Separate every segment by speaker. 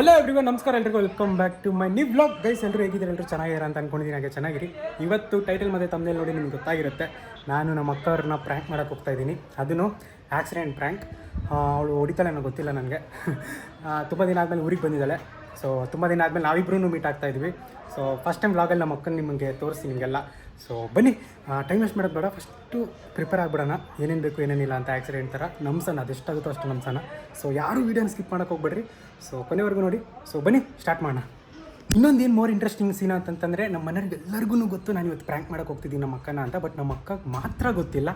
Speaker 1: Hello everyone, ನಮಸ್ಕಾರ ಎಲ್ರಿಗೂ. Welcome back to my new vlog. Guys, ಎಲ್ಲರೂ ಹೇಗಿದ್ದಾರೆ? ಎಲ್ಲರೂ ಚೆನ್ನಾಗಿರ ಅಂತ ಅನ್ಕೊಂಡಿದ್ದೀನಿ. ಹಾಗೆ ಚೆನ್ನಾಗಿರಿ. ಇವತ್ತು ಟೈಟಲ್ ಮತ್ತು ತಮ್ಮನೇಲಿ ನೋಡಿ ನಿಮ್ಗೆ ಗೊತ್ತಾಗಿರುತ್ತೆ. ನಾನು ನಮ್ಮ ಅಕ್ಕವ್ರನ್ನ ಪ್ರ್ಯಾಂಕ್ ಮಾಡೋಕ್ಕೆ ಹೋಗ್ತಾ ಇದ್ದೀನಿ. ಅದನ್ನು ಆಕ್ಸಿಡೆಂಟ್ ಪ್ರ್ಯಾಂಕ್. ಅವಳು ಹೊಡಿತಾಳೆ ಅನ್ನೋ ಗೊತ್ತಿಲ್ಲ ನನಗೆ. ತುಂಬ ದಿನ ಆದಮೇಲೆ ಊರಿಗೆ ಬಂದಿದ್ದಾಳೆ. ಸೊ ತುಂಬ ದಿನ ಆದಮೇಲೆ ನಾವಿಬ್ಬರೂ ಮೀಟ್ ಆಗ್ತಾಯಿದ್ವಿ. ಸೊ ಫಸ್ಟ್ ಟೈಮ್ ವ್ಲಾಗಲ್ಲಿ ನಮ್ಮ ಅಕ್ಕನ ನಿಮಗೆ ತೋರಿಸ್ತೀನಿ ನಿಮಗೆಲ್ಲ. ಸೊ ಬನ್ನಿ, ಟೈಮ್ ವೇಸ್ಟ್ ಮಾಡೋದು ಬೇಡ, ಫಸ್ಟು ಪ್ರಿಪೇರ್ ಆಗಿಬಿಡೋಣ. ಏನೇನು ಬೇಕು ಏನೇನಿಲ್ಲ ಅಂತ ಆಕ್ಸಿಡೆಂಟ್ ಥರ ನಮ್ಸನ, ಅದೆಷ್ಟಾಗುತ್ತೋ ಅಷ್ಟು ನಮ್ಸನ. ಸೊ ಯಾರೂ ವೀಡಿಯೋನ ಸ್ಕಿಪ್ ಮಾಡೋಕ್ಕೆ ಹೋಗ್ಬೇಡ್ರಿ. ಸೊ ಕೊನೆವರೆಗೂ ನೋಡಿ. ಸೊ ಬನ್ನಿ ಸ್ಟಾರ್ಟ್ ಮಾಡೋಣ. ಇನ್ನೊಂದು ಏನು ಮೋರ್ ಇಂಟ್ರೆಸ್ಟಿಂಗ್ ಸೀನ್ ಅಂತಂತಂದರೆ, ನಮ್ಮ ಮನೆಯವ್ರಿಗೆ ಎಲ್ಲರಿಗೂ ಗೊತ್ತು ನಾನು ಇವತ್ತು ಪ್ರ್ಯಾಂಕ್ ಮಾಡೋಕ್ಕೆ ಹೋಗ್ತಿದ್ದೀನಿ ನಮ್ಮ ಅಕ್ಕನ ಅಂತ. ಬಟ್ ನಮ್ಮ ಅಕ್ಕಗೆ ಮಾತ್ರ ಗೊತ್ತಿಲ್ಲ.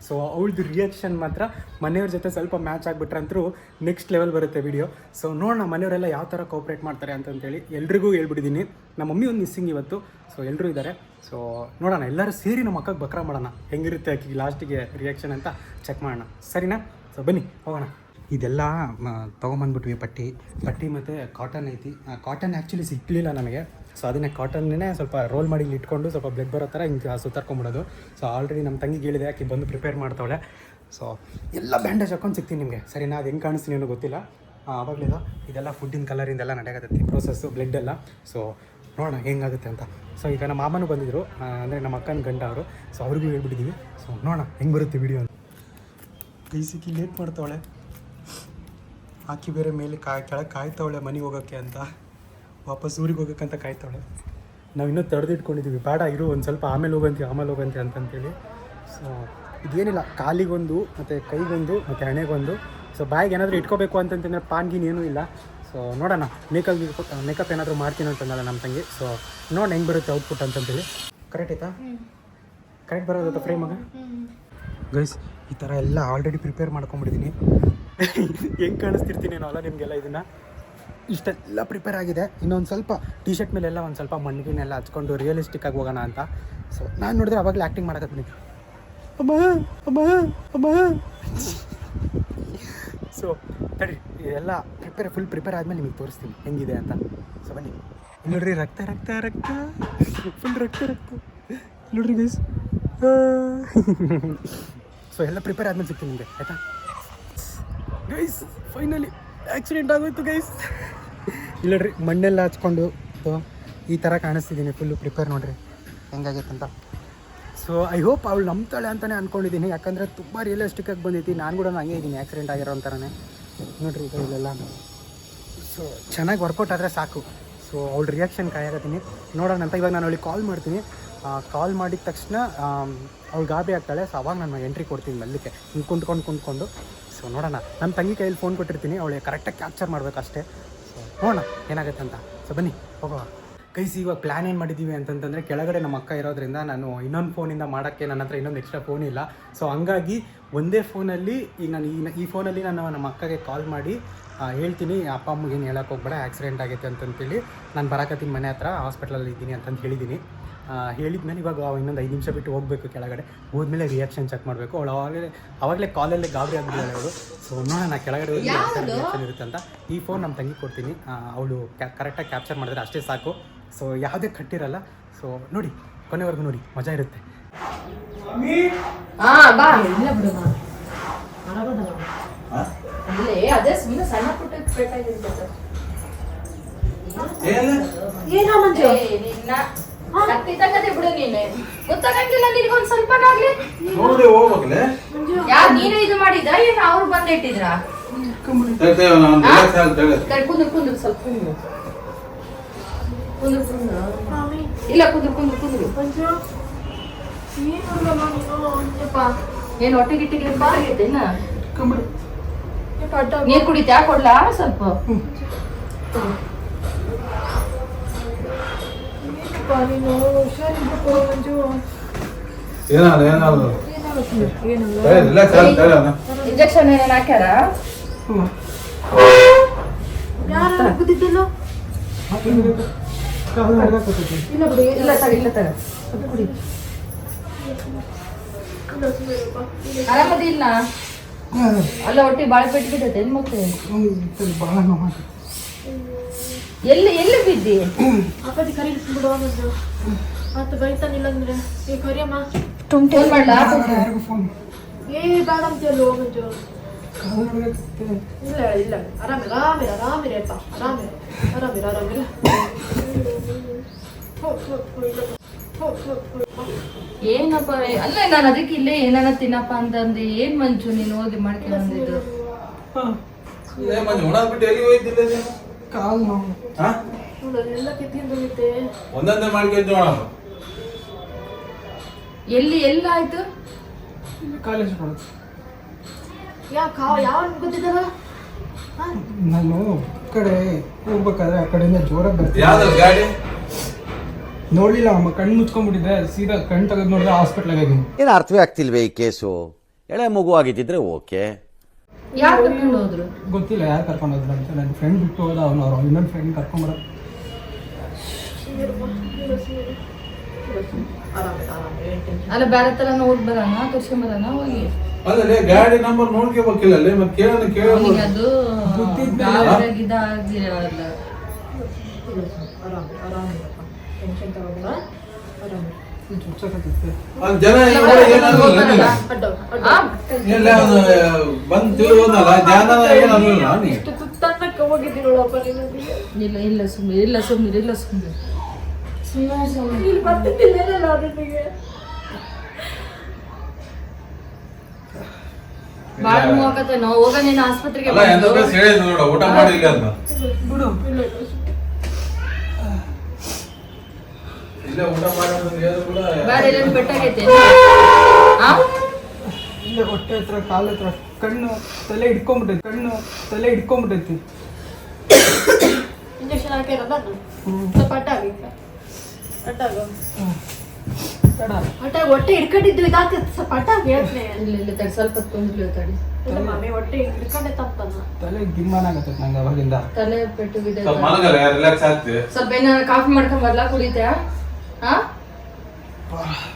Speaker 1: ಸೊ ಅವಳದು ರಿಯಾಕ್ಷನ್ ಮಾತ್ರ ಮನೆಯವ್ರ ಜೊತೆ ಸ್ವಲ್ಪ ಮ್ಯಾಚ್ ಆಗಿಬಿಟ್ರಂತರೂ ನೆಕ್ಸ್ಟ್ ಲೆವೆಲ್ ಬರುತ್ತೆ ವಿಡಿಯೋ. ಸೊ ನೋಡೋಣ ಮನೆಯವರೆಲ್ಲ ಯಾವ ಥರ ಕೋಪ್ರೇಟ್ ಮಾಡ್ತಾರೆ ಅಂತಂತೇಳಿ. ಎಲ್ರಿಗೂ ಹೇಳ್ಬಿಟ್ಟಿದ್ದೀನಿ. ನಮ್ಮ ಮಮ್ಮಿ ಒಂದು ಮಿಸ್ಸಿಂಗ್ ಇವತ್ತು. ಸೊ ಎಲ್ಲರೂ ಇದ್ದಾರೆ. ಸೊ ನೋಡೋಣ, ಎಲ್ಲರೂ ಸೇರಿ ನಮ್ಮ ಅಕ್ಕಗೆ ಬಕ್ರ ಮಾಡೋಣ. ಹೆಂಗಿರುತ್ತೆ ಆಕೆಗೆ ಲಾಸ್ಟಿಗೆ ರಿಯಾಕ್ಷನ್ ಅಂತ ಚೆಕ್ ಮಾಡೋಣ. ಸರಿನಾ? ಸೊ ಬನ್ನಿ ಹೋಗೋಣ. ಇದೆಲ್ಲ ತೊಗೊಂಬಂದ್ಬಿಟ್ವಿ. ಪಟ್ಟಿ ಮತ್ತು ಕಾಟನ್ ಐತಿ. ಕಾಟನ್ ಆ್ಯಕ್ಚುಲಿ ಸಿಕ್ಕಲಿಲ್ಲ ನನಗೆ. ಸೊ ಅದನ್ನೇ ಕಾಟನ್ನೇ ಸ್ವಲ್ಪ ರೋಲ್ ಮಾಡಿ ಇಟ್ಕೊಂಡು ಸ್ವಲ್ಪ ಬ್ಲಡ್ ಬರೋ ಥರ ಹಿಂಗೆ ಸುತ್ತಾರ್ಕೊಂಬಿಡೋದು. ಸೊ ಆಲ್ರೆಡಿ ನಮ್ಮ ತಂಗಿಗೆ ಹೇಳಿದೆ, ಆಕೆ ಬಂದು ಪ್ರಿಪೇರ್ ಮಾಡ್ತಾವಳೆ. ಸೊ ಎಲ್ಲ ಬ್ಯಾಂಡೇಜ್ ಹಾಕೊಂಡು ಸಿಗ್ತೀನಿ ನಿಮಗೆ. ಸರಿನಾ? ಅದು ಹೆಂಗೆ ಕಾಣಿಸ್ತೀನಿ ಅನ್ನೋ ಗೊತ್ತಿಲ್ಲ. ಆವಾಗಲಿಲ್ಲ ಇದೆಲ್ಲ ಫುಡ್ಡಿನ ಕಲರಿಂದೆಲ್ಲ ನಡೆಯಕತ್ತೈತಿ ಪ್ರೋಸೆಸ್ಸು, ಬ್ಲಡ್ ಎಲ್ಲ. ಸೊ ನೋಡೋಣ ಹೆಂಗಾಗುತ್ತೆ ಅಂತ. ಸೊ ಈಗ ನಮ್ಮ ಮಾಮನೂ ಬಂದಿದ್ದರು, ಅಂದರೆ ನಮ್ಮ ಅಕ್ಕನ ಗಂಡ ಅವರು. ಸೊ ಅವ್ರಿಗೂ ಹೇಳ್ಬಿಟ್ಟಿದ್ದೀವಿ. ಸೊ ನೋಡೋಣ ಹೆಂಗೆ ಬರುತ್ತೆ ವಿಡಿಯೋ ಅಂತ. ಬೇಸಿಗೆ ಲೇಟ್ ಮಾಡ್ತಾವಳೆ, ಆಕಿ ಬೇರೆ ಮೇಲೆ ಕೆಳಗೆ ಕಾಯ್ತಾವಳೆ ಮನೆಗೆ ಹೋಗೋಕ್ಕೆ ಅಂತ, ವಾಪಸ್ ಊರಿಗೆ ಹೋಗೋಕ್ಕಂತ ಕಾಯ್ತಾವಳೆ. ನಾವು ಇನ್ನೂ ತಡೆದಿಟ್ಕೊಂಡಿದ್ದೀವಿ, ಬೇಡ ಇರು ಒಂದು ಸ್ವಲ್ಪ ಆಮೇಲೆ ಹೋಗಂತೆ ಅಂತಂತೇಳಿ. ಸೊ ಇದೇನಿಲ್ಲ, ಕಾಲಿಗೊಂದು ಮತ್ತು ಕೈಗೊಂದು ಮತ್ತು ಹಣೆಗೊಂದು. ಸೊ ಬ್ಯಾಗ್ ಏನಾದರೂ ಇಟ್ಕೋಬೇಕು ಅಂತಂತಂದರೆ ಪಾನ್ಗಿನ್ ಏನೂ ಇಲ್ಲ. ಸೊ ನೋಡೋಣ, ಮೇಕಪ್ ಏನಾದರೂ ಮಾಡ್ತೀನಿ ಅಂತಂದಲ್ಲ ನಮ್ಮ ತಂಗಿ. ಸೊ ನೋಡೋಣ ಹೆಂಗೆ ಬರುತ್ತೆ ಔಟ್ಪುಟ್ ಅಂತಂತೇಳಿ. ಕರೆಕ್ಟ್ ಆಯ್ತಾ? ಕರೆಕ್ಟ್ ಬರೋದತ್ತ ಫ್ರೇಮಾಗ. ಗೈಸ್, ಈ ಥರ ಎಲ್ಲ ಆಲ್ರೆಡಿ ಪ್ರಿಪೇರ್ ಮಾಡ್ಕೊಂಬಿಟ್ಟಿದ್ದೀನಿ. ಹೆಂಗೆ ಕಾಣಿಸ್ತಿರ್ತೀನಿ ನಾವಲ್ಲ ನಿಮಗೆಲ್ಲ. ಇದನ್ನು ಇಷ್ಟೆಲ್ಲ ಪ್ರಿಪೇರ್ ಆಗಿದೆ. ಇನ್ನೊಂದು ಸ್ವಲ್ಪ ಟಿ ಶರ್ಟ್ ಮೇಲೆಲ್ಲ ಒಂದು ಸ್ವಲ್ಪ ಮಣ್ಣಿಗೆಲ್ಲ ಹಚ್ಕೊಂಡು ರಿಯಲಿಸ್ಟಿಕ್ ಆಗಿ ಹೋಗೋಣ ಅಂತ. ಸೊ ನಾನು ನೋಡಿದ್ರೆ ಅವಾಗಲೇ ಆ್ಯಕ್ಟಿಂಗ್ ಮಾಡಕತ್ತೀನಿ. ಅಮ್ಮ ಸೊ ತಡಿ, ಇದೆಲ್ಲ ಫುಲ್ ಪ್ರಿಪೇರ್ ಆದಮೇಲೆ ನಿಮಗೆ ತೋರಿಸ್ತೀನಿ ಹೆಂಗಿದೆ ಅಂತ. ಸೊ ಬನ್ನಿ ನೋಡ್ರಿ, ರಕ್ತ ಫುಲ್ ರಕ್ತ ನೋಡ್ರಿ ಗೈಸ್. ಸೊ ಎಲ್ಲ ಪ್ರಿಪೇರ್ ಆದಮೇಲೆ ಸಿಗ್ತೀನಿ ನಿಮಗೆ, ಆಯಿತಾ ಗೈಸ್? ಫೈನಲಿ ಆಕ್ಸಿಡೆಂಟ್ ಆಗೋಯ್ತು ಗೈಸ್. ಇಲ್ಲ ನೋಡ್ರಿ, ಮಣ್ಣೆಲ್ಲ ಹಚ್ಕೊಂಡು ಈ ಥರ ಕಾಣಿಸ್ತಿದ್ದೀನಿ. ಫುಲ್ಲು ಪ್ರಿಪೇರ್ ನೋಡ್ರಿ ಹೆಂಗಾಗೈತೆ ಅಂತ. ಸೊ ಐ ಹೋಪ್ ಅವಳು ನಂಬ್ತಾಳೆ ಅಂತಲೇ ಅಂದ್ಕೊಂಡಿದ್ದೀನಿ. ಯಾಕಂದರೆ ತುಂಬ ರಿಯಲಿಸ್ಟಿಕ್ಕಾಗಿ ಬಂದೈತಿ. ನಾನು ಕೂಡ ಹಂಗೆ ಇದ್ದೀನಿ, ಆ್ಯಕ್ಸಿಡೆಂಟ್ ಆಗಿರೋ ಥರನೇ ನೋಡ್ರಿ ಈಗ ಇಲ್ಲೆಲ್ಲ. ಸೊ ಚೆನ್ನಾಗಿ ವರ್ಕೌಟ್ ಆದರೆ ಸಾಕು. ಸೊ ಅವಳ ರಿಯಾಕ್ಷನ್ ಕಾಯಾಕತ್ತೀನಿ, ನೋಡೋಣ ಅಂತ. ಇವಾಗ ನಾನು ಅವಳಿಗೆ ಕಾಲ್ ಮಾಡ್ತೀನಿ. ಕಾಲ್ ಮಾಡಿದ ತಕ್ಷಣ ಅವಳು ಗಾಬರಿ ಆಗ್ತಾಳೆ. ಸೊ ಅವಾಗ ನಾನು ಎಂಟ್ರಿ ಕೊಡ್ತೀನಿ ಮಲ್ಲಿಗೆ, ಹಿಂಗೆ ಕುಂತ್ಕೊಂಡು. ಸೊ ನೋಡೋಣ, ನಮ್ಮ ತಂಗಿ ಕೈಯಲ್ಲಿ ಫೋನ್ ಕೊಟ್ಟಿರ್ತೀನಿ, ಅವಳಿಗೆ ಕರೆಕ್ಟಾಗಿ ಕ್ಯಾಪ್ಚರ್ ಮಾಡಬೇಕು ಅಷ್ಟೇ. ಸೊ ನೋಡೋಣ ಏನಾಗುತ್ತೆ ಅಂತ. ಸೊ ಬನ್ನಿ ಹೋಗುವ. ಗೈಸ್, ಇವಾಗ ಪ್ಲ್ಯಾನ್ ಏನು ಮಾಡಿದ್ದೀವಿ ಅಂತಂತಂದರೆ, ಕೆಳಗಡೆ ನಮ್ಮ ಅಕ್ಕ ಇರೋದ್ರಿಂದ ನಾನು ಇನ್ನೊಂದು ಫೋನಿಂದ ಮಾಡೋಕ್ಕೆ ನನ್ನ ಹತ್ರ ಇನ್ನೊಂದು ಎಕ್ಸ್ಟ್ರಾ ಫೋನ್ ಇಲ್ಲ. ಸೊ ಹಂಗಾಗಿ ಒಂದೇ ಫೋನಲ್ಲಿ ಈಗ ನಾನು ಈ ಫೋನಲ್ಲಿ ನಾನು ನಮ್ಮ ಅಕ್ಕಗೆ ಕಾಲ್ ಮಾಡಿ ಹೇಳ್ತೀನಿ, ಅಪ್ಪ ಅಮ್ಮಗೆ ಏನು ಹೇಳೋಕೆ ಹೋಗ್ಬೇಡ, ಆಕ್ಸಿಡೆಂಟ್ ಆಗೈತೆ ಅಂತಂತೇಳಿ, ನಾನು ಬರಾಕತ್ತೀನಿ ಮನೆ ಹತ್ರ, ಹಾಸ್ಪಿಟ್ಲಲ್ಲಿ ಇದ್ದೀನಿ ಅಂತಂದು ಹೇಳಿದ್ದೀನಿ. ಹೇಳಿದ್ಮೇಲೆ ಇವಾಗ ಇನ್ನೊಂದು 5 ನಿಮಿಷ ಬಿಟ್ಟು ಹೋಗಬೇಕು ಕೆಳಗಡೆ. ಹೋದ್ಮೇಲೆ ರಿಯಾಕ್ಷನ್ ಚೆಕ್ ಮಾಡಬೇಕು. ಅವಳು ಅವಾಗಲೇ ಕಾಲಲ್ಲೇ ಗಾಬರಿ ಆಗಿದ್ದಾಳೆ ಅವಳು. ಸೊ ನೋಡೋಣ ಕೆಳಗಡೆ ಹೋಗಿ ರಿಯಾಕ್ಷನ್ ಇರುತ್ತೆ ಅಂತ. ಈ ಫೋನ್ ನಮ್ಮ ತಂಗಿ ಕೊಡ್ತೀನಿ, ಅವಳು ಕರೆಕ್ಟಾಗಿ ಕ್ಯಾಪ್ಚರ್ ಮಾಡಿದ್ರೆ ಅಷ್ಟೇ ಸಾಕು. ಸೊ ಯಾವುದೇ ಕಟ್ಟಿರಲ್ಲ. ಸೊ ನೋಡಿ, ಕೊನೆವರೆಗೂ ನೋಡಿ, ಮಜಾ ಇರುತ್ತೆ.
Speaker 2: ಬಿಡು, ನೀನು ಗೊತ್ತಾಗಂಗಿಲ್ಲ ನಿನಗೆ ಒಂದು ಸ್ವಲ್ಪ ನೀನು ಇದು ಮಾಡಿದ್ರ ಏನು ಅವ್ರು ಬಂದಿಟ್ಟಿದ್ರ? ಕುಂದ್ರು ಸ್ವಲ್ಪ ಇಲ್ಲ, ಕುಂದ್ರು ಏನು ಹೊಟ್ಟೆ ಗಿಟ್ಟಿಗೆ ಆಗೈತೆ. ನೀರು ಕುಡಿತಾ? ಕೊಡ್ಲಾ ಸ್ವಲ್ಪ? ಇಂಜೆಕ್ಷನ್ ಏನೇನು ಹಾಕ್ಯಾರ? ಆರಾಮದಿಲ್ಲ ಅಲ್ಲ? ಹೊಟ್ಟೆ ಬಾಳ ಪೆಟ್ಟು ಬಿಟ್ಟೈತೆ ಮತ್ತೆ? ಎಲ್ಲಿ ಬಿದ್ದಿ?
Speaker 3: ಬೈತಾನಿಲ್ಲ ಅಂದ್ರೆ ಕರಿಯಮ್ಮ
Speaker 2: ಫೋನ್ ಮಾಡ್ಲಾ?
Speaker 3: ಬೇಡ ಅಂತ ಹೇಳಿ.
Speaker 1: ಕಾಲು ನೋಡಕ್ಕೆ
Speaker 3: ಇಲ್ಲ ಇಲ್ಲ ಆರಾಮಿರ ಆರಾಮಿರ ಆರಾಮಿರಪ್ಪ ಆರಾಮಿರ ಆರಾಮಿರ ಆರಾಮಿರ
Speaker 2: ಏನಪ್ಪ ಅಲ್ಲ ನಾನು ಅದಕ್ಕೆ ಇಲ್ಲೇ ಏನಾರ ತಿನ್ನಪ್ಪ ಅಂತಂದೆ ಏನ್ ಮಂಚು ನೀನು ಹೋಗಿ ಮಾಡ್ಕೊಂಡು ಬಂದಿದ್ದು
Speaker 1: ಕಾಲು ನೋವು
Speaker 3: ಎಲ್ಲ ಕಿತ್ಕೊಂಡೋಗಿದ್ದೆ
Speaker 4: ಒಂದೊಂದೇ ಮಾಡ್ಕೊಂಡು
Speaker 2: ಎಲ್ಲಿ ಆಯ್ತು
Speaker 1: ಕಾಲೇಜ್ ಹೋಗೋದು
Speaker 3: ಯಾವ ಗೊತ್ತಿದ್ದಲ್ಲ
Speaker 1: ನಾನು ಕಡೆ ಹೋಗ್ಬೇಕಾದ್ರೆ ಆ ಕಡೆಯಿಂದ ಜೋರಾಗಿ ಬರ್ತೀನಿ
Speaker 4: ಯಾವ್ದು ಗಾಡಿ
Speaker 1: ನೋಡ್ಲಿಲ್ಲ ಅಮ್ಮ ಕಣ್ಣು ಮುಚ್ಕೊಂಡ್ಬಿಟ್ಟಿದ್ದೆ ಸೀದಾ ಕಣ್ಣು ತೆಗೆದು ನೋಡಿದ್ರೆ ಹಾಸ್ಪಿಟ್ಲಾಗ ಆಗಿದ್ದೀನಿ
Speaker 5: ಏನು ಅರ್ಥವೇ ಆಗ್ತಿಲ್ವೇ ಈ ಕೇಸು ಎಳೆ ಮಗು ಆಗಿದ್ದಿದ್ರೆ ಓಕೆ
Speaker 2: ಯಾರು ಕರ್ಕೊಂಡು ಹೋದ್ರು
Speaker 1: ಗೊತ್ತಿಲ್ಲ ಯಾರು ಕರ್ಕೊಂಡು ಹೋದ್ರು ಅಂತ ನನ್ನ ಫ್ರೆಂಡ್ ಬಿಟ್ಟು ಹೋದ ಅವನು ಅವ್ರು ಇನ್ನೊಂದು ಫ್ರೆಂಡ್ ಕರ್ಕೊಂಬರ
Speaker 2: ಅಲ್ಲ ಬೇರೆ ತರ ಹೋಗಿ ಬರೋಣ ತೋರ್ಸ್ಕೊಂಬರೋಣ ಹೋಗಿ
Speaker 4: ಅಲ್ಲೇ ಗಾಡಿ ನಂಬರ್ ನೋಡ್ಕೋಬೇಕಿಲ್ಲ ಅಲ್ಲೇ ಮತ್ತೆ ಕೇಳೋಣ
Speaker 2: ಅವನಿಗೆ ಅದು ಇದಾಗಿರಲ್ಲ
Speaker 3: ಟೆನ್ಷನ್ ತಗೋಬೇಡ ಆರಾಮಿರ
Speaker 1: ಚುಚ್ಚಕತ್ತಿತ್ತು
Speaker 4: ಅಲ್ಲಿ ಜನ ಎಲ್ಲ ಬಂದು ತಿಳುವುದಲ್ಲ ಧ್ಯಾನ ಏನಲ್ಲ
Speaker 3: ಇಷ್ಟು ತುತ್ತನ್ನಕ್ಕೆ ಹೋಗಿದ್ದೀನಲ್ಲಪ್ಪ ನಿಮಗೆ
Speaker 2: ಇಲ್ಲ ಸುಮ್ಮನೆ
Speaker 3: ಇಲ್ಲಿ ಬರ್ತಿದ್ದಿಲ್ಲ ನಿಮಗೆ
Speaker 2: ಬಾಳ ನೋವಾಗತ್ತೆ ನಾವು ಹೋಗ ನೀನು ಆಸ್ಪತ್ರೆಗೆ
Speaker 4: ಅಲ್ಲ ಎಂತ ಬೇಸ್ ಹೇಳಿದ್ ನೋಡ ಊಟ ಮಾಡಿಲ್ಲ ಅಂತ
Speaker 1: ಬಿಡು
Speaker 4: ಇಲ್ಲೇ ಊಟ ಮಾಡಿ ಕೂಡ
Speaker 2: ಬೇರೆ ಎಲ್ಲ ಬೆಟ್ಟಾಗೈತೆ
Speaker 1: ಇಲ್ಲೇ ಹೊಟ್ಟೆ ಹತ್ರ ಕಾಲ ಹತ್ರ ಕಣ್ಣು ತಲೆ ಹಿಡ್ಕೊಂಬಿಟ್ಟೈತಿ
Speaker 3: ಇಂಜೆಕ್ಷನ್ ಹಾಕ್ಯಾರ ನಾನು ಸ್ವಲ್ಪ ಅಟ್ಟಾಗ ಹೊಟ್ಟೆ ಹಿಡ್ಕೊಂಡಿದ್ದು ಇದಾಗ್ತದೆ ಸ್ವಲ್ಪ ಅಟ್ಟಾಗ ಹೇಳ್ತೀನಿ
Speaker 2: ಇಲ್ಲ ತಡಿ ಸ್ವಲ್ಪ ಹೊತ್ತು ತಡಿ
Speaker 3: ಇಲ್ಲ ಮಾಮಿ ಹೊಟ್ಟೆ ಹಿಡ್ಕೊಂಡೆ ತಪ್ಪಲ್ಲ
Speaker 1: ತಲೆ ಗಿಮ್ಮಾನಾಗತ್ತೈತೆ ನಂಗೆ ಅವಾಗಿಂದ
Speaker 2: ತಲೆ ಪೆಟ್ಟು ಬಿದ್ದ
Speaker 4: ಸ್ವಲ್ಪ ಮಲಗಲ್ಲ ರಿಲ್ಯಾಕ್ಸ್ ಆಗ್ತದೆ
Speaker 2: ಸ್ವಲ್ಪ ಏನಾರ ಕಾಫಿ ಮಾಡ್ಕೊಂಡ್ ಬರ್ಲಾ ಕುಡಿತ್ಯಾ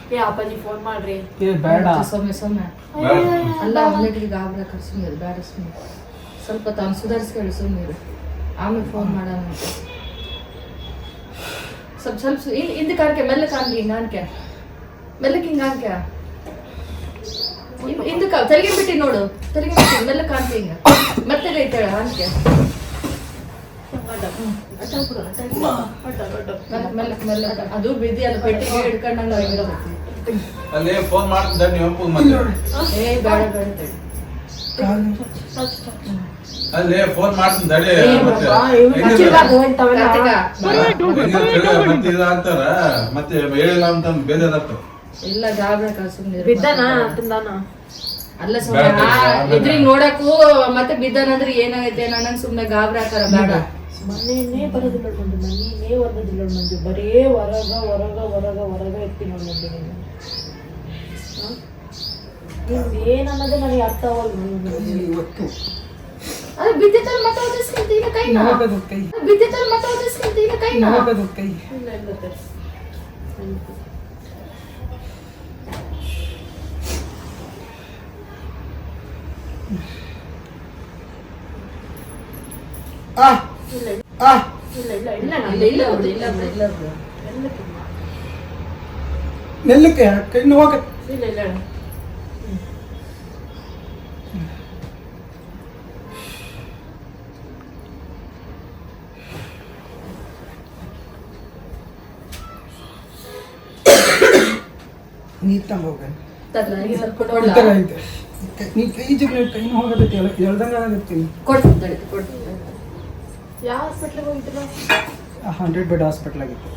Speaker 3: ಏ ಅಪ್ಪಾಜಿ ಫೋನ್ ಮಾಡ್ರಿ
Speaker 1: ಏ ಬೇಡ
Speaker 2: ಸೊಮ್ಮೆ ಅಲ್ಲ ಅವನಿಗೆ ಗಾಬರ ಸುಮ್ಮನೆ ಬೇಡ ಸುಮ್ಮನೆ ಸ್ವಲ್ಪ ತಾನು ಸುಧಾರಿಸ್ಕೊಳ್ಳಿ ಸುಮ್ಮನೆ ಆಮೇಲೆ ಫೋನ್ ಮಾಡೋಣ ಅಂತ ಸ್ವಲ್ಪ ಹಿಂದಕ್ಕೆ ಹಾಕ್ಯ ಮೆಲ್ಲಕ್ಕೆ ಹಾಕಿ ಹಿಂಗೆ ಹಾಕ್ಯ ಮೆಲ್ಲಕ್ಕೆ ಹಿಂಗೆ ಹಾಕ್ಯ ಹಿಂದಕ್ಕೆ ತೆರಿಗೆ ಬಿಟ್ಟು ನೋಡು ತೆರಿಗೆ ಬಿಟ್ಟು ಮೆಲ್ಲಕ್ಕೆ ಹಾಕಿ ಹಿಂಗೆ ಮತ್ತೆ ಐತೇಳ ಹಾಕ್ಯ ಮೆಲ್ಲಕ್ಕೆ ಅದು ಬಿದ್ದಿ ಅದು ಪೆಟ್ಟಿಗೆ ಹಿಡ್ಕೊಂಡಂಗೆ ಆಗಿರುತ್ತೆ
Speaker 4: ಅಲ್ಲಿ ಫೋನ್ ಮಾಡ್ತಿದ್ದ ನೀವು ಅಪ್ಪಗೆ ಮತ್ತೆ
Speaker 2: ಏ ಬೇಡ ತಡಿ
Speaker 4: ಅಲ್ಲಿ ಫೋನ್ ಮಾಡ್ತೀನಿ ತಡಿ ಮತ್ತೆ ಮತ್ತೆ ಇದಾಗ್ತಾರ ಮತ್ತೆ ಹೇಳಿಲ್ಲ ಅಂತ ಬೇಜಾರಾಗ್ತದೆ
Speaker 2: ಇಲ್ಲ ಗಾಬರ ಸುಮ್ಮನೆ
Speaker 3: ಬಿದ್ದಾನ ತಿಂದಾನ
Speaker 2: ಅಲ್ಲ ಸುಮ್ಮನೆ ಎದ್ರಿಗೆ ನೋಡಕ್ಕೂ ಮತ್ತೆ ಬಿದ್ದಾನಂದ್ರೆ ಏನಾಗೈತೆ ನನಗೆ ಸುಮ್ಮನೆ ಗಾಬರ ಹಾಕಾರ ಬೇಡ
Speaker 3: ಮನೆಯೇ ಬರೋದಿಲ್ಲ ಮಂಜು ಮನೆಯೇ ಓದೋದಿಲ್ಲ ಮಂಜು ಬರೇ ಹೊರಗ ಇರ್ತೀನಿ ನೋಡಿ ಮಂಜು ನೀನು ನಿಮ್ಗೆ ಏನನ್ನೋದೇ ನನಗೆ ಅರ್ಥ ಆಗಲ್ಲ
Speaker 1: ಇವತ್ತು
Speaker 2: ಅದೇ ಬಿದ್ದಿತ್ತಲ್ಲ ಮತ್ತೆ ಓದಿಸ್ಕೊಂತೀನಿ ಕೈನ
Speaker 1: ನೋವಾಗದ ಕೈ
Speaker 2: ಬಿದ್ದಿತ್ತಲ್ಲ ಮತ್ತೆ ಓದಿಸ್ಕೊಂತೀನಿ ಕೈನ
Speaker 1: ನೋವಾಗದ ಕೈ
Speaker 3: ಇಲ್ಲ ಇಲ್ಲ
Speaker 1: ಆ
Speaker 3: ಇಲ್ಲ
Speaker 1: ಆ
Speaker 3: ಇಲ್ಲ ಇಲ್ಲ ಇಲ್ಲ
Speaker 2: ಇಲ್ಲ ಇಲ್ಲ
Speaker 1: ನೆಲ್ಲಕ್ಕೆ ಕೈ ನೋವಾಗತ್ತೆ
Speaker 3: ಇಲ್ಲ ಇಲ್ಲ
Speaker 1: ನೀರು ತಗೋಗ
Speaker 2: ಸ್ವಲ್ಪ ನೋಡ್ಲಾ
Speaker 1: ನೀ ಕೈ ಜಿಗ್ಲ ಕೈ ನೋವಾಗತ್ತೈತಿ ಎಳ್ದಂಗ ಆಗತ್ತೀನಿ
Speaker 2: ಕೊಡ್ತೀನಿ
Speaker 3: ಯಾವ ಹಾಸ್ಪಿಟ್ಲಿಗೆ ಹೋಗಿದ್ದಿಲ್ಲ
Speaker 1: 100 ಬೆಡ್ ಹಾಸ್ಪಿಟಲ್ ಆಗಿತ್ತು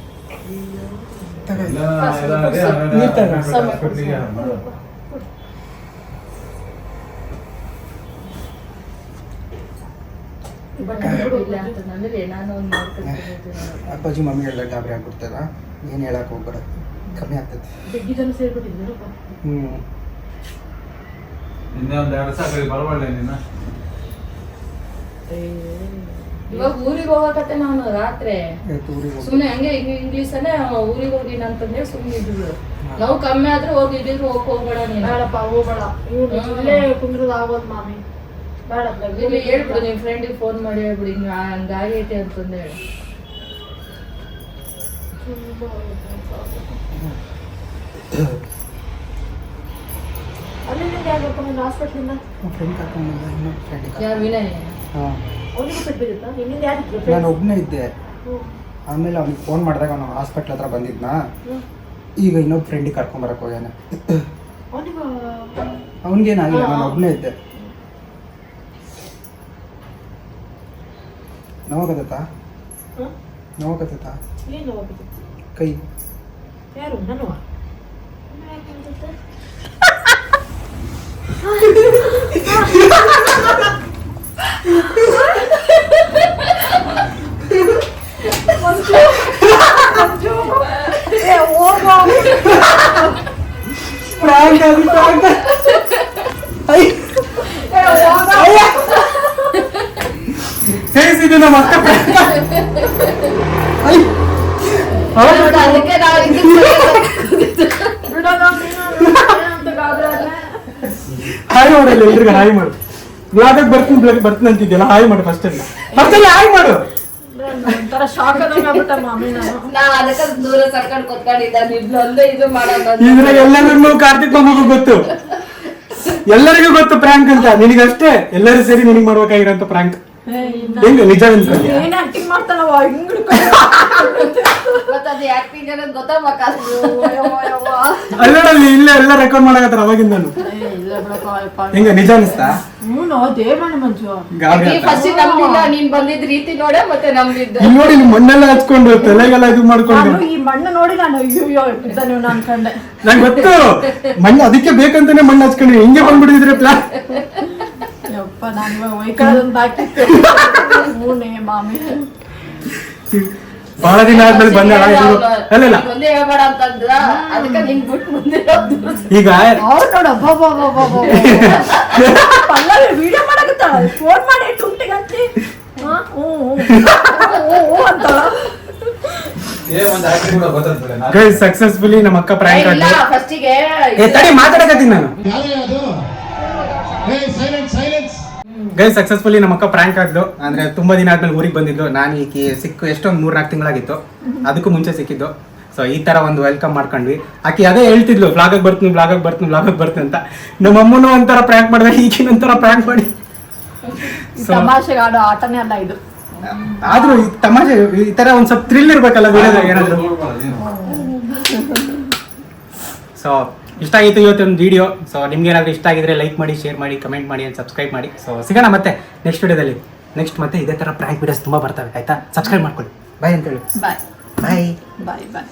Speaker 2: ಇಲ್ಲ ಅಂತಂದ್ರೆ ನಾನು ಒಂದು ಮಾಡ್ಕೊಳ್ತೀನಿ
Speaker 1: ಅಪ್ಪಾಜಿ ಮಮ್ಮಿ ಎಲ್ಲ ಗಾಬರಿ ಆಗ್ಬಿಡ್ತದ ಏನು ಹೇಳಕ್ ಹೋಗ್ಬೇಡ ಕಮ್ಮಿ ಆಗ್ತೈತಿ
Speaker 3: ಜಗ್ಗಿ ಜನ ಸೇರ್ಬಿಟ್ಟಿದ್ದೀರಪ್ಪ
Speaker 4: ನಿನ್ನೆ ಒಂದ್ 2 ದಿವಸ ಬರಬಾರ್ದೆ ನಿನ್ನ
Speaker 2: ಇವಾಗ ಊರಿಗೆ ಹೋಗಕತ್ತೆ ನಾನು ರಾತ್ರಿ ಸುಮ್ನೆ ಹಂಗೆ ಇಂಗ್ಲೀಷನೇ ಊರಿಗೆ ಹೋಗಿ ಅಂತಂದ್ರೆ ಸುಮ್ಮನೆ ಇದ್ರು ನಾವು ಕಮ್ಮಿ ಆದ್ರೆ ಹೋಗಿದ್ರು ಹೋಗ್ಬೇಡ ನೀನು
Speaker 3: ಬೇಡಪ್ಪ ಹೋಗ್ಬೇಡ ಇವ್ರು ಇಲ್ಲೇ ಕುಂದ್ರದ ಆಗೋದು ಮಾಮಿ ಬೇಡ
Speaker 2: ಇಲ್ಲಿ ಹೇಳ್ಬಿಡು ನಿಮ್ ಫ್ರೆಂಡಿಗೆ ಫೋನ್ ಮಾಡಿ ಹೇಳ್ಬಿಡು ಹಿಂಗ ಹಂಗಾಗೈತೆ ಅಂತಂದು ಹೇಳಿ
Speaker 3: ಅಲ್ಲಿಂದ ಯಾರು ಕರ್ಕೊಂಡ್ಬಂದು ಹಾಸ್ಪಿಟ್ಲಿಂದ?
Speaker 1: ಫ್ರೆಂಡ್ ಕರ್ಕೊಂಡು ಬಂದ ಇನ್ನೊಂದು ಫ್ರೆಂಡ್.
Speaker 2: ಯಾರು ವಿನಯ್?
Speaker 1: ಹಾಂ,
Speaker 3: ಅವನಿಗೂ ಪೆಟ್ಟು ಬಿದ್ದಿತ್ತಾ? ನಿನ್ನಿಂದ ಯಾರಿದ್ರು
Speaker 1: ನಾನು ಒಬ್ಬನೇ ಇದ್ದೆ.
Speaker 3: ಹ್ಞೂ.
Speaker 1: ಆಮೇಲೆ ಅವ್ನಿಗೆ ಫೋನ್ ಮಾಡಿದಾಗ ಅವನು ಹಾಸ್ಪಿಟ್ಲ್ ಹತ್ರ ಬಂದಿದ್ನಾ. ಈಗ ಇನ್ನೊಬ್ಬ ಫ್ರೆಂಡಿಗೆ ಕರ್ಕೊಂಬರಕ್ಕೆ ಹೋಗ್ಯಾನೆ. ಅವನಿಗೇನಾಗಿಲ್ಲ, ನಾನು ಒಬ್ಬನೇ ಇದ್ದೆ. ನೋವಾಗತ್ತಾ? ನೋವಾಗತ್ತಾ?
Speaker 3: ಏನು ಹೋಗ್ಬಿಟ್ಟು?
Speaker 1: ಕೈ
Speaker 3: ಯಾರು? ನಾನು
Speaker 1: ಹೇಳಿಸಿದ್ದು ನಮ್ಮ ಅಕ್ಕ.
Speaker 2: ನೋಡು, ಅದಕ್ಕೆ ನಾವು
Speaker 1: ಹಾಯ್ ಮಾಡಲ್ಲ, ಎಲ್ರಿಗೂ ಹಾಯ್ ಮಾಡು. ಬ್ಲಾಗಕ್ಕೆ ಬರ್ತೀನಿ ಅಂತಿದ್ಯಲ್ಲ, ಹಾಯ್ ಮಾಡು. ಫಸ್ಟ್ ಹಾಯ್ ಮಾಡು.
Speaker 3: ಒಂಥರ ಶಾಕ್ ಆದಂಗಾಗ್ಬಿಟ್ಟ ಮಾಮಿ ನಾನು.
Speaker 2: ನಾ ಅದಕ್ಕೆ ದೂರ ಸರ್ಕೊಂಡು ಕೊತ್ಕೊಂಡಿದ್ದ ನಿಮ್ಲೊಂದು ಇದು ಮಾಡೋದು.
Speaker 1: ಇದ್ರಾಗ ಎಲ್ಲರಿಗೂ ಕಾರ್ತಿಕ್ ಮಾಮಗೂ ಗೊತ್ತು, ಎಲ್ಲರಿಗೂ ಗೊತ್ತು ಪ್ರ್ಯಾಂಕ್ ಅಂತ. ನಿನಗಷ್ಟೇ ಎಲ್ಲರೂ ಸೇರಿ ನಿನಗೆ ಮಾಡ್ಬೇಕಾಗಿರೋಂಥ ಪ್ರ್ಯಾಂಕ್. ಹೆಂಗ ನಿಜ ಅನ್ಕೊಂಡಿ?
Speaker 3: ಏನ್ ಆಕ್ಟಿಂಗ್ ಮಾಡ್ತಾನವ ಹಿಂಗ್
Speaker 2: ಗೊತ್ತದು ಆಕ್ಟಿಂಗ್ ಅನ್ನೋದು ಗೊತ್ತಾಗಬೇಕಾದ್ರು.
Speaker 1: ಅಲ್ಲಲ್ಲಿ ಇಲ್ಲೇ ಎಲ್ಲ ರೆಕಾರ್ಡ್ ಮಾಡಕತ್ತಾರ ಅವಾಗಿಂದ. ಹೆಂಗ ನಿಜ ಅನಿಸ್ತಾ?
Speaker 3: ದೇವಣ್ಣ ಮಂಜು
Speaker 1: ಗಾಬರಿ ಆಯ್ತಾ?
Speaker 2: ಫಸ್ಟ್ ನಂಬಿಲ್ಲ, ನೀನ್ ಬಂದಿದ್ ರೀತಿ ನೋಡೇ ಮತ್ತೆ ನಂಬಿದ್ದೆ.
Speaker 1: ಇಲ್ಲಿ ನೋಡಿ, ನೀವು ಮಣ್ಣೆಲ್ಲ ಹಚ್ಕೊಂಡು ತಲೆಗೆಲ್ಲ ಇದು ಮಾಡ್ಕೊಂಡು.
Speaker 3: ನಾನು ಈ ಮಣ್ಣು ನೋಡಿ ನಾನು ಅಯ್ಯೋ ನೀವು ಅನ್ಕೊಂಡೆ.
Speaker 1: ನಂಗೆ ಗೊತ್ತು, ಮಣ್ಣು ಅದಕ್ಕೆ ಬೇಕಂತಾನೆ ಮಣ್ಣು ಹಚ್ಕೊಂಡ್ರಿ. ಹಿಂಗೆ ಬಂದ್ಬಿಟ್ಟಿದ್ರೆ ಪ್ಲಾನ್.
Speaker 3: ಯಪ್ಪ ನಾನು ವೈಕಳದೊಂದು ಹಾಕಿತ್ತು. ಹೂನೆ ಮಾಮಿ
Speaker 1: ಬಹಳ ದಿನ ಆದ್ಮೇಲೆ ಬಂದ. ಅಲ್ಲ
Speaker 2: ಒಂದೇ ಹೇಳ್ಬೇಡ ಅಂತಂದ್ರ ಅದಕ್ಕೆ ನಿನ್ ಬಿಟ್ಟು ಮುಂದೆ
Speaker 1: ಈಗ
Speaker 3: ಅವ್ರು ನೋಡ ಪಲ್ಲವಿ ವಿಡಿಯೋ ಮಾಡಕತ್ತ ಫೋನ್ ಮಾಡಿ ಟುಂಟಿಗೆ ಹಚ್ಚಿ ಅಂತ
Speaker 1: ಗೈಸ್ ಸಕ್ಸಸ್ಫುಲಿ ನಮ್ಮ ಅಕ್ಕ ಪ್ರ್ಯಾಂಕ್
Speaker 2: ಇಲ್ಲ
Speaker 1: ಆಗಿ.
Speaker 2: ಫಸ್ಟಿಗೆ
Speaker 1: ತಡಿ ಮಾತಾಡಕತ್ತೀನಿ ನಾನು. ಗೈಸ್ ಸಕ್ಸಸ್ಫುಲಿ ನಮ್ಮ ಅಕ್ಕ ಪ್ರ್ಯಾಂಕ್ ಆದ್ಲು. ಅಂದ್ರೆ ತುಂಬಾ ದಿನ ಆದ್ಮೇಲೆ ಊರಿಗೆ ಬಂದಿದ್ದು. ನಾನು ಈಕಿ ಸಿಕ್ಕು ಎಷ್ಟೊಂದು 3-4 ತಿಂಗಳಾಗಿತ್ತು, ಅದಕ್ಕೂ ಮುಂಚೆ ಸಿಕ್ಕಿದ್ದು. ಸೊ ಈ ತರ ಒಂದು ವೆಲ್ಕಮ್ ಮಾಡ್ಕೊಂಡ್ವಿ. ಆಕಿ ಅದೇ ಹೇಳ್ತಿದ್ಲು, ಬ್ಲಾಗಕ್ಕೆ ಬರ್ತೀನಿ ಅಂತ. ನಮ್ಮ ಅಮ್ಮನೂ ಒಂಥರ ಪ್ರ್ಯಾಂಕ್ ಮಾಡಿದಾಗ ಈಗಿನ ಒಂಥರ ಪ್ರ್ಯಾಂಕ್ ಮಾಡಿ.
Speaker 3: ತಮಾಷೆಗೆ ಆಡೋ ಆಟನೇ ಅಲ್ಲ ಇದು.
Speaker 1: ಆದ್ರೂ ಈ ತಮಾಷೆ ಈ ತರ ಒಂದ್ ಸ್ವಲ್ಪ ಥ್ರಿಲ್ ಇರ್ಬೇಕಲ್ಲ ವಿಡಿಯೋದಾಗ ಏನಾದ್ರು. ಸೊ ಇಷ್ಟ ಆಗಿತ್ತು ಇವತ್ತೊಂದು ವಿಡಿಯೋ. ಸೊ ನಿಮ್ಗೆ ಏನಾದ್ರು ಇಷ್ಟ ಆಗಿದ್ರೆ ಲೈಕ್ ಮಾಡಿ, ಶೇರ್ ಮಾಡಿ, ಕಮೆಂಟ್ ಮಾಡಿ, ಸಬ್ಸ್ಕ್ರೈಬ್ ಮಾಡಿ. ಸೊ ಸಿಗೋಣ ಮತ್ತೆ ನೆಕ್ಸ್ಟ್ ವಿಡಿಯೋದಲ್ಲಿ. ನೆಕ್ಸ್ಟ್ ಮತ್ತೆ ಇದೇ ತರ ಪ್ರ್ಯಾಂಕ್ ವಿಡಿಯೋಸ್ ತುಂಬಾ ಬರ್ತವೆ, ಆಯ್ತಾ? ಸಬ್ಸ್ಕ್ರೈಬ್ ಮಾಡ್ಕೊಳ್ಳಿ. ಬಾಯ್ ಅಂತ ಹೇಳಿ.
Speaker 3: ಬಾಯ್
Speaker 1: ಬಾಯ್
Speaker 3: ಬಾಯ್ ಬಾಯ್.